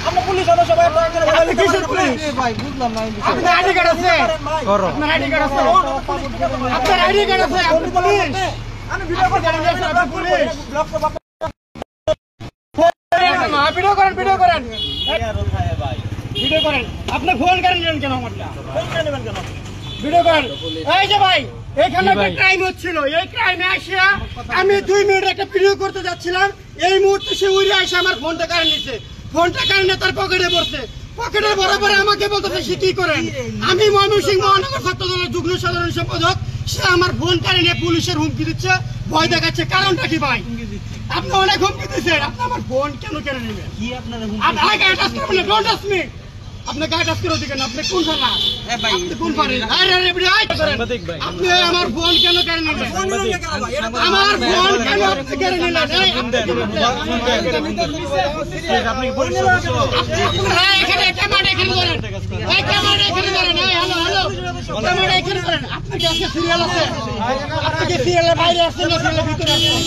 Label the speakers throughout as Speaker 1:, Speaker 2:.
Speaker 1: আপনি পুলিশ সদস্য ভাই, আপনি কিসের পুলিশ ভাই? বুঝলাম না। আপনার আইডি কার্ড আছে? আপনার আইডি কার্ড আছে? আপনার আইডি কার্ড আছে? আপনি পুলিশ? আমি ভিডিও করতে জানি না, আপনি পুলিশ। ব্লক তো ভিডিও করেন, ভিডিও করেন, ভিডিও করেন। আপনি ফোন করেন কেন? আমারটা ফোন করে নেবেন কেন? ভিডিও করেন। এই যে ভাই, এখানে একটা ক্রাইম হচ্ছিল, এই ক্রাইমে আসিয়া আমি 2 মিনিট একটা ভিডিও করতে যাচ্ছিলাম, এই মুহূর্তে সে উড়ে আসে আমার ফোনটা কারেন্ট নিচ্ছে, ফোনটা কারেন্ট তার পকেটে পড়ছে, পকেটে বরাবর আমাকে বলতেছে সে কি করেন। আমি ময়মনসিংহ মহানগর ছাত্র দলের যুগ্ম সাধারণ সম্পাদক, সে আমার ফোন কারেন্টে পুলিশের হুমকি দিচ্ছে, ভয় দেখাচ্ছে। কারণটা কি ভাই? আপনি অনেক হুমকি দিচ্ছেন, আপনি আমার ফোন কেন কেড়ে নেবেন? কি আপনার হুমকি? আপনি গায়ে টাচ করে দিকেন, আপনি কোন থানা? কোন পারে? আপনি আমার ফোন কেন কেড়ে নিলেন? আমার ফোন কেন আপনি কেড়ে নিলেন? এখানে ক্যামেরা এখানে ধরেন, এই ক্যামেরা এখানে ধরেন। হ্যালো হ্যালো, ক্যামেরা এখানে ধরেন। আপনি কি আজকে সিরিয়াল আছে? আপনি কি সিরিয়ালের বাইরে আসছেন না সিরিয়ালের ভিতরে আসছেন?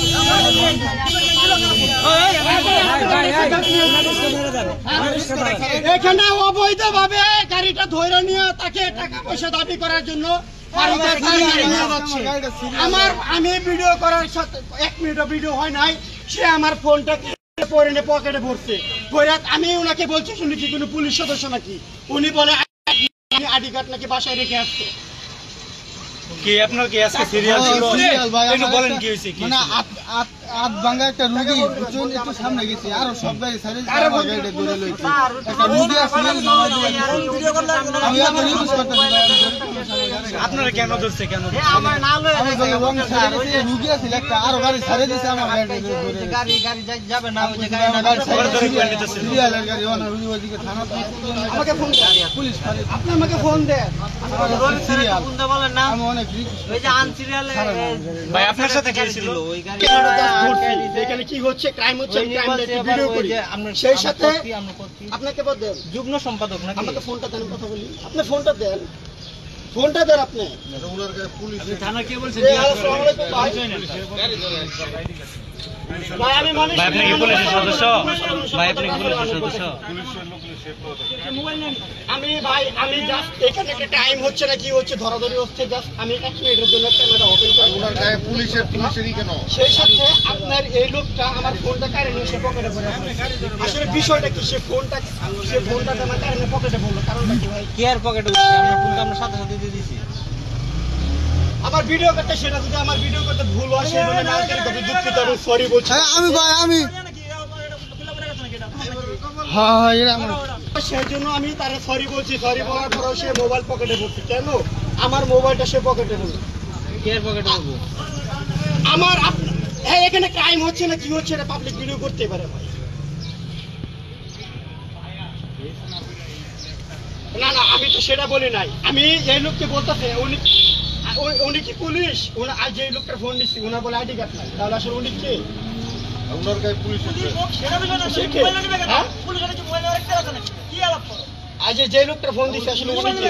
Speaker 1: এখানে অবৈধভাবে গাড়িটা ধরে নিয়ে তাকে টাকা পয়সা দাবি করার জন্য আমি ভিডিও করার সাথে 1 মিনিটও ভিডিও হয় নাই, সে আমার ফোনটা পরে নিয়ে পকেটে ভরছে। আমি ওনাকে বলছি শুনেছি কোনো পুলিশ সদস্য নাকি, উনি বলে আইডি কার্ড নাকি বাসায় রেখে আসছে।
Speaker 2: কি আপনার কি আজকে সিরিয়াল ছিল? একটু বলেন কি হইছে? কি
Speaker 3: মানে আট ভাঙা একটা রোগী বুঝুন, একটু সামনে গেছে আর সব গাড়ি সাইডে আমার গাড়িটা ধরে লইছে। একটা রোগী আছে, আমি এত ইউজ করতেছি।
Speaker 2: আপনারা কেন ধরছে? কেন
Speaker 1: আমার নাম
Speaker 3: আমি বলি রং সাইডে গেছে, রোগী আছে একটা আর গাড়ি সাইডে দিছে, আমার গাড়িটা ধরে
Speaker 1: গাড়ি যাবে না, ওই যে গাড়ি
Speaker 3: সিরিয়ালের গাড়ি ওনা রোগী ওইদিকে থানা
Speaker 1: আমাকে ফোন দেন, পুলিশ আপনি আমাকে ফোন দেন।
Speaker 3: সিরিয়াল
Speaker 1: ফোন দেন বলেন না,
Speaker 3: আমি অনেক
Speaker 1: ওই যে আনসিরিয়ালে
Speaker 2: ভাই আপনার সাথে কি ছিল?
Speaker 1: ওই গাড়ি
Speaker 4: এখানে কি হচ্ছে, ক্রাইম হচ্ছে, ভিডিও করি। সেই সাথে আপনাকে বলেন
Speaker 1: যুগ্ম সম্পাদক নাকি?
Speaker 4: আমাকে ফোনটা দেন, কথা বলি। আপনি ফোনটা দেন, ফোনটা দেন। আপনি
Speaker 1: থানা কে বলছেন?
Speaker 4: ভাই আমি মানুষ,
Speaker 2: ভাই আপনি কি পুলিশের সদস্য? ভাই আপনি কি পুলিশের সদস্য?
Speaker 4: আমি ভাই আমি জাস্ট এখানে একটা টাইম হচ্ছে না কি হচ্ছে, ধরাধরি হচ্ছে, জাস্ট আমি 1 মিনিটের জন্য ক্যামেরা ওপেন করি।
Speaker 3: ওনার গায়ে পুলিশেরই কেন?
Speaker 4: সেই সাথে আপনার এই লোকটা আমার ফোনটা কারে নিয়ে সে পকেটে পড়ে আছে। আসলে বিষয়টা কি, সে ফোনটা আমার কারে নিয়ে পকেটে পড়লো, কারণটা কি ভাই?
Speaker 1: কে আর পকেটে উঠছে? আমরা ফোনটা আমরা সাথে সাথে দিয়ে দিয়েছি।
Speaker 4: আমার ভিডিও করতে, সেটা যদি আমার ভিডিও করতে ভুল হয় সেই জন্য আমি আন্তরিকভাবে দুঃখিত এবং সরি বলছি।
Speaker 3: আমি ভাই আমি হ্যাঁ এরা আমার
Speaker 4: সেই জন্য আমি তারা সরি বলছি। সরি বলার পরেও সে মোবাইল পকেটে পড়ছে কেন? আমার মোবাইলটা সে পকেটে পড়লো।
Speaker 1: কে আর পকেটে উঠবো?
Speaker 4: আমার এখানে ক্রাইম হচ্ছে না কি হচ্ছে, এটা পাবলিক ভিডিও করতে পারে ভাই। না না, আমি তো সেটা বলি নাই। আমি এই লোককে বলতেছে উনি কি পুলিশ? যে লোকটার ফোন দিচ্ছি ওনার বলে আইডি কার্ড নাই, তাহলে আসলে উনি কে?
Speaker 3: ওনার গায়ে পুলিশ
Speaker 4: আজ যে লোকটার ফোন দিচ্ছে আসলে উনি কে?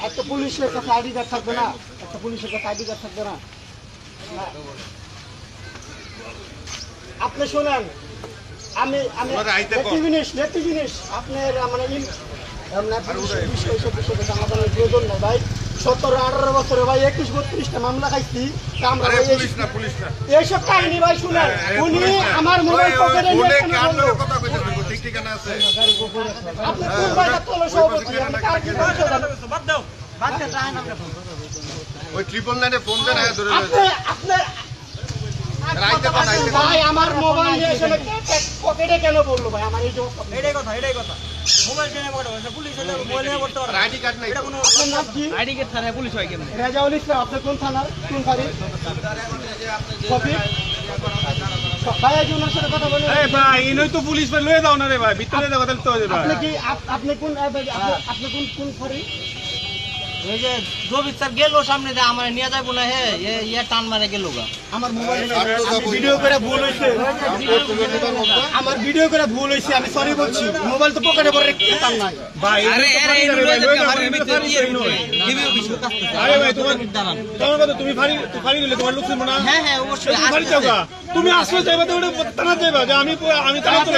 Speaker 4: একটা পুলিশের কাছে আইডি কার্ড থাকবে না? একটা পুলিশের কাছে আইডি কার্ড থাকবে না? আপনি শোনেন, আমি নেত্রী জিনিস আপনার মানে প্রয়োজন নাই ভাই। 17-18 বছরে ভাই 21-32টা মামলা খাইছি। এইসব কাহিনী ভাই শুনেন, উনি আমার মোবাইল পকেটে নিয়ে আপনি কোন জায়গা তোলো সভাপতি, আপনি কার কি ভাই আমার মোবাইল নিয়ে এসে পকেটে কেন বললো ভাই? আমার এই এটাই কথা মোবাইল কেন পকেটে? পুলিশ মোবাইল নিয়ে করতে পারে, আইডি কার্ড নাই। আপনার নাম কি?
Speaker 1: আইডি কার্ড থানায় পুলিশ হয় কেন?
Speaker 4: রেজাউল ইসলাম। আপনি কোন থানার, কোন ফাঁড়ি? ভাই একজন সাথে কথা বলেন।
Speaker 2: এই ভাই ইনই তো পুলিশ ভাই লয়ে দাও না রে ভাই, ভিতরে দাও তাহলে তো হবে ভাই।
Speaker 4: আপনি কি আপনি কোন ফাঁড়ি? এই যে জবির স্যার গেল সামনে যে আমার নিয়ে যাবো না হে ইয়ে টান মারে গেল গা
Speaker 1: আমার মোবাইল ভিডিও করে ভুল হয়েছে, আমার ভিডিও করে ভুল হয়েছে, আমি সরি বলছি। মোবাইল তো পকেটে পরে রাখতাম না
Speaker 2: ভাই
Speaker 5: আরে
Speaker 2: ভাই তোমার কথা তুমি ফাড়ি দিলে তোমার লোক শুনবো না।
Speaker 4: হ্যাঁ হ্যাঁ অবশ্যই
Speaker 2: ফাড়ি যাও গা, তুমি আসলে যাইবা তো ওটা টানা যাইবা যে আমি টানা তো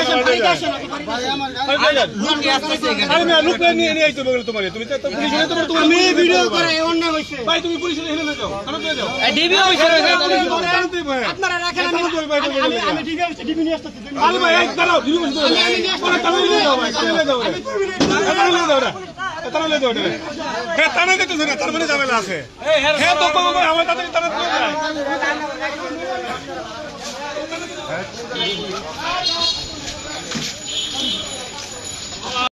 Speaker 3: ভাই আমার
Speaker 4: লোকে আসতেছে এখানে
Speaker 2: আরে না লোক নিয়ে আইতে বলে তোমারে তুমি তো পুলিশ হলে তোমার
Speaker 1: আমি ভিডিও করে অন্যায় হয়েছে।
Speaker 2: ভাই তুমি পুলিশ হলে যাও কেন দিয়ে যাও
Speaker 4: ডিবি হইছে
Speaker 1: আপনারা রাখেন, আমি ডিবি আসছি, ডিবি নিয়ে আসতেছি।
Speaker 2: আরে ভাই এই দাঁড়াও তুমি বসে দাও ওরা টানা নিয়ে যাও ভাই টানা নিয়ে যাও টানা নিয়ে যাও টানা নিয়ে যাও হে টানা দিতেছ না তার মানে ঝামেলা আছে হে তো আমার তাড়াতাড়ি টানা দিয়ে